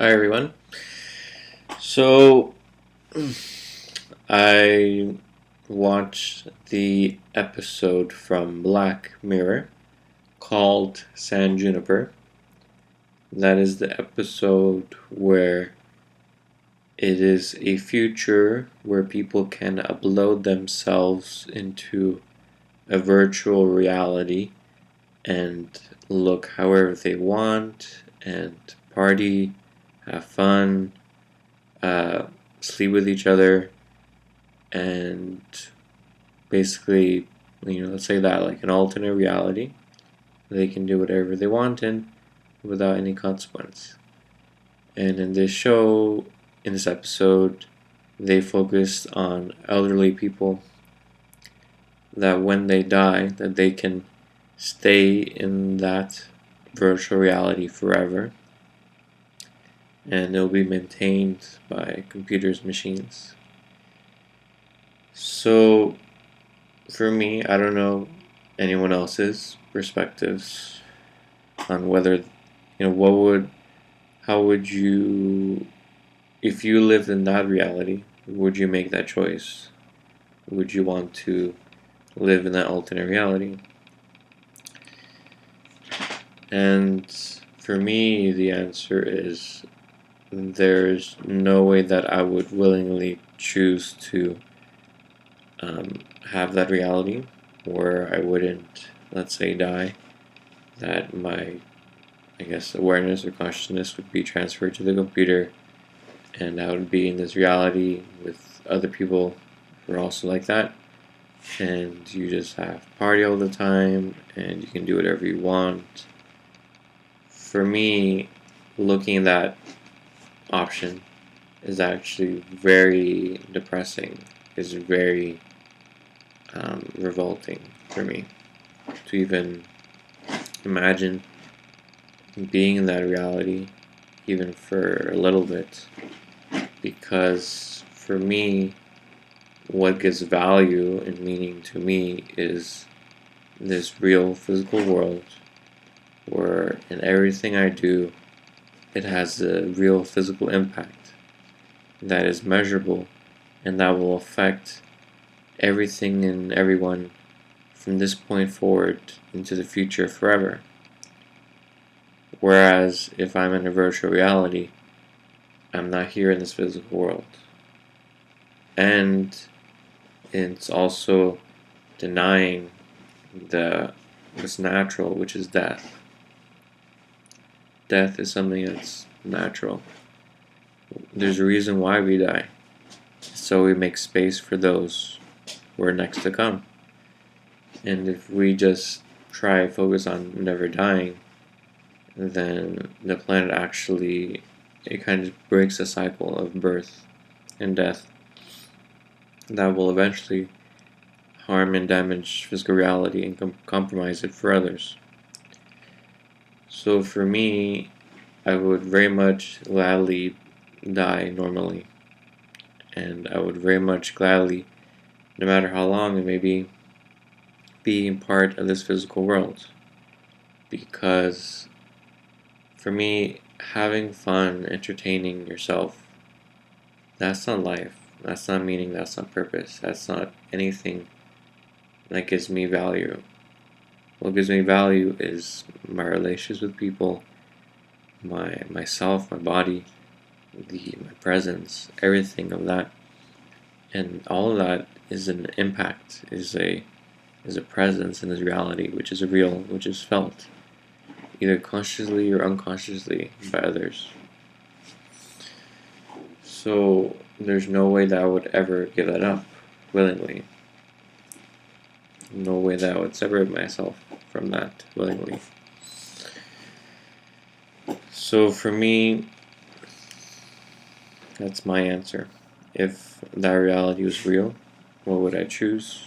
Hi everyone. So I watched the episode from Black Mirror called San Juniper. That is the episode where it is a future where people can upload themselves into a virtual reality and look however they want and party, have fun, uh, sleep with each other, and basically, let's say that like an alternate reality, they can do whatever they want in without any consequence. And in this episode, they focused on elderly people that when they die, that they can stay in that virtual reality forever, and it'll be maintained by computers, machines. So for me, I don't know anyone else's perspectives on whether, how would you, if you lived in that reality, would you make that choice? Would you want to live in that alternate reality? And for me, the answer is there's no way that I would willingly choose to have that reality where I wouldn't, let's say, die, that my, awareness or consciousness would be transferred to the computer, and I would be in this reality with other people who are also like that, and you just have party all the time, and you can do whatever you want. For me, looking at that option is actually very depressing, is very revolting for me to even imagine being in that reality even for a little bit, because for me, what gives value and meaning to me is this real physical world where in everything I do, it has a real physical impact that is measurable and that will affect everything and everyone from this point forward into the future forever. Whereas if I'm in a virtual reality, I'm not here in this physical world. And it's also denying what's natural, which is death. Death is something that's natural. There's a reason why we die. So we make space for those who are next to come. And if we just try to focus on never dying, then the planet actually, it kind of breaks the cycle of birth and death that will eventually harm and damage physical reality and compromise it for others. So for me, I would very much gladly die normally, and I would very much gladly, no matter how long it may be part of this physical world, because for me, having fun, entertaining yourself, that's not life, that's not meaning, that's not purpose, that's not anything that gives me value. What gives me value is my relationships with people, myself, my body, my presence, everything of that, and all of that is an impact, is a presence in this reality, which is real, which is felt, either consciously or unconsciously by others. So there's no way that I would ever give that up willingly. No way that I would separate myself from that willingly. So for me, that's my answer. If that reality was real, what would I choose?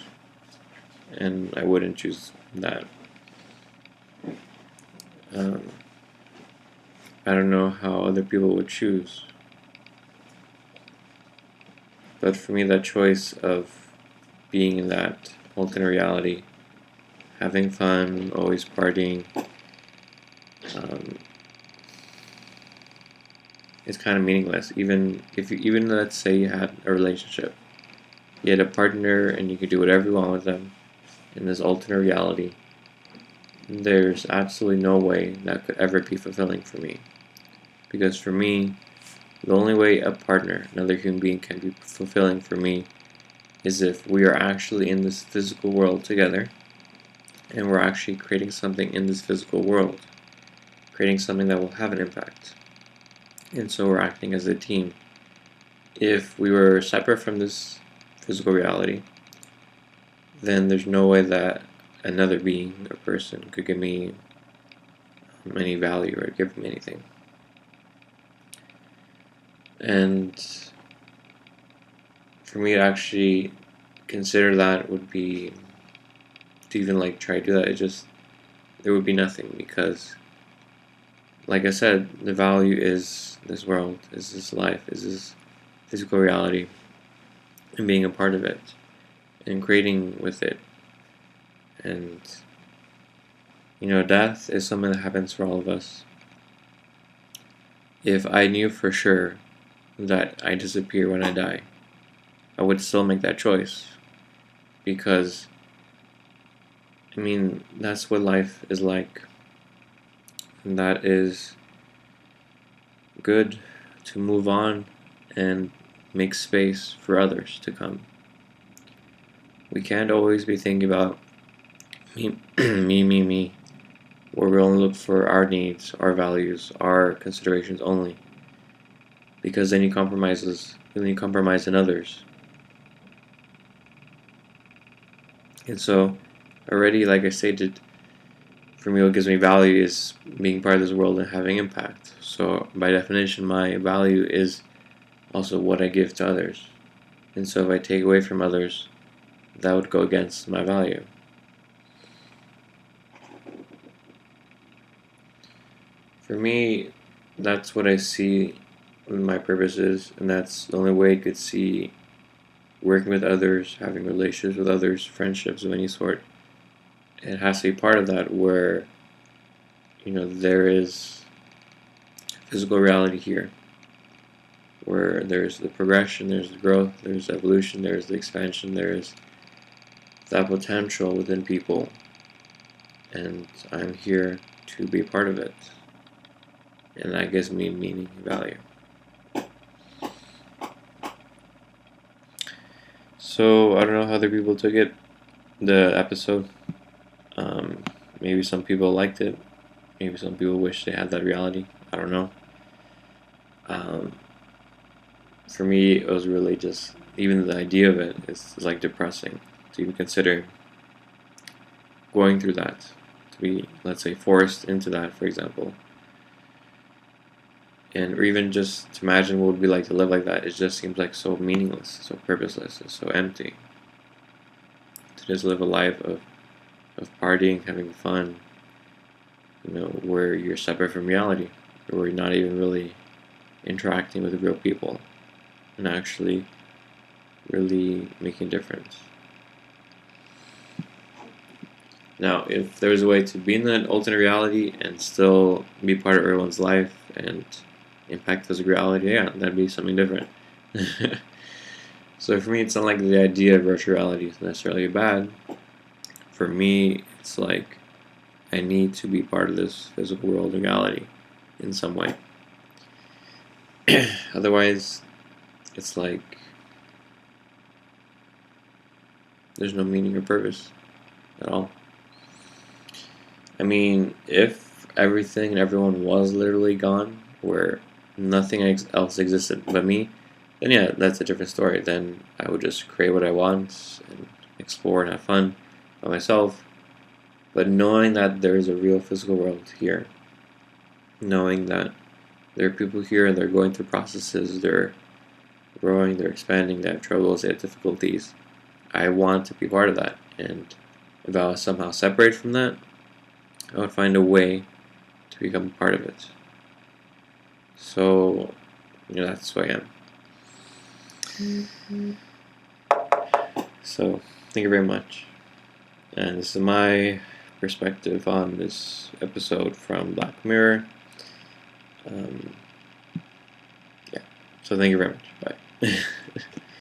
And I wouldn't choose that. I don't know how other people would choose. But for me, that choice of being in that alternate reality, having fun, always partying, it's kind of meaningless. Even if even let's say you had a relationship, you had a partner, and you could do whatever you want with them in this alternate reality. There's absolutely no way that could ever be fulfilling for me, because for me, the only way a partner, another human being, can be fulfilling for me is if we are actually in this physical world together, and we're actually creating something in this physical world, creating something that will have an impact. And so we're acting as a team. If we were separate from this physical reality, then there's no way that another being or person could give me any value or give me anything. And for me to actually consider that would be to even like try to do that, there would be nothing, because like I said, the value is this world, is this life, is this physical reality, and being a part of it and creating with it. And death is something that happens for all of us. If I knew for sure that I disappear when I die, I would still make that choice, because that's what life is like, and that is good to move on and make space for others to come. We can't always be thinking about me, me, where we only look for our needs, our values, our considerations only, because then you compromise in others. And so, already, like I stated, for me, what gives me value is being part of this world and having impact. So, by definition, my value is also what I give to others. And so, if I take away from others, that would go against my value. For me, that's what I see my purpose is, and that's the only way I could see working with others, having relationships with others, friendships of any sort. It has to be part of that where, there is physical reality here, where there's the progression, there's the growth, there's the evolution, there's the expansion, there's that potential within people, and I'm here to be a part of it, and that gives me meaning and value. So I don't know how other people took it, the episode. Maybe some people liked it. Maybe some people wish they had that reality. I don't know. For me, it was really just, even the idea of it is like depressing to even consider going through that, to be, let's say, forced into that, for example. And or even just to imagine what it would be like to live like that, it just seems like so meaningless, so purposeless, and so empty. To just live a life of partying, having fun, where you're separate from reality, where you're not even really interacting with real people and actually really making a difference. Now, if there's a way to be in that alternate reality and still be part of everyone's life and impact this reality, yeah, that'd be something different. So for me, it's not like the idea of virtual reality is necessarily bad. For me, it's like I need to be part of this physical world reality in some way. Otherwise, it's like there's no meaning or purpose at all. If everything and everyone was literally gone, where nothing else existed but me, then yeah, that's a different story. Then I would just create what I want and explore and have fun by myself. But knowing that there is a real physical world here, knowing that there are people here and they're going through processes, they're growing, they're expanding, they have troubles, they have difficulties, I want to be part of that. And if I was somehow separated from that, I would find a way to become a part of it. So, that's who I am. So, thank you very much. And this is my perspective on this episode from Black Mirror. So thank you very much. Bye.